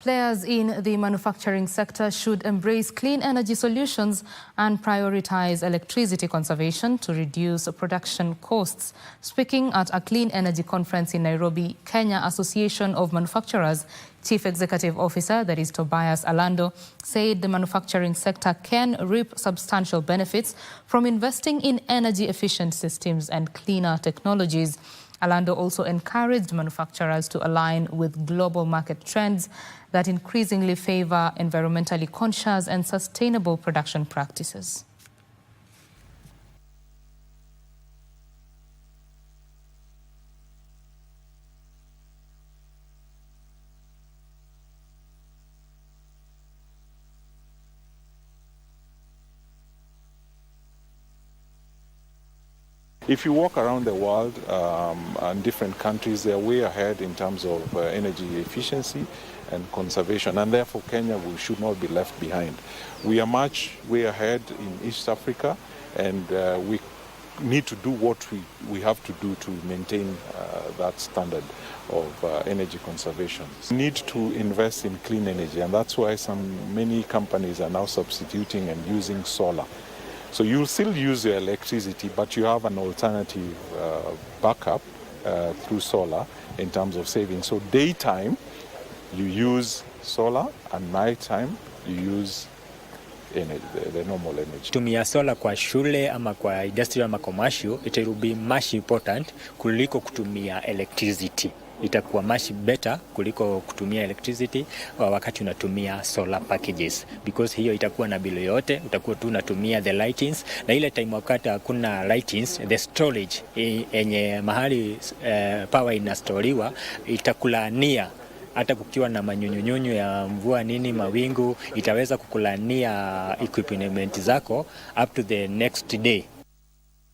Players in the manufacturing sector should embrace clean energy solutions and prioritize electricity conservation to reduce production costs. Speaking at a clean energy conference in Nairobi, Kenya Association of Manufacturers Chief Executive Officer, that is Tobias Alando, said the manufacturing sector can reap substantial benefits from investing in energy-efficient systems and cleaner technologies. Alando also encouraged manufacturers to align with global market trends that increasingly favor environmentally conscious and sustainable production practices. If you walk around the world and different countries, they are way ahead in terms of energy efficiency and conservation, and therefore Kenya should not be left behind. We are much way ahead in East Africa, and we need to do what we have to do to maintain that standard of energy conservation. We need to invest in clean energy, and that's why many companies are now substituting and using solar. So you'll still use your electricity, but you have an alternative backup through solar in terms of saving. So daytime, you use solar, and nighttime, you use energy, the normal energy. Tumia solar kwa shule ama kwa industrial ama commercial, it will be much important kuliko kutumia electricity. Itakuwa much better kuliko kutumia electricity wakati unatumia solar packages, because hiyo itakuwa na bilo yote, utakuwa tu unatumia the lightings, na ile time wakati hakuna lightings, the storage yenye mahali power inastoriwa itakulania. Hata kukiwa na manyunyunyu ya mvua nini mawingu, itaweza kukulania equipment zako up to the next day.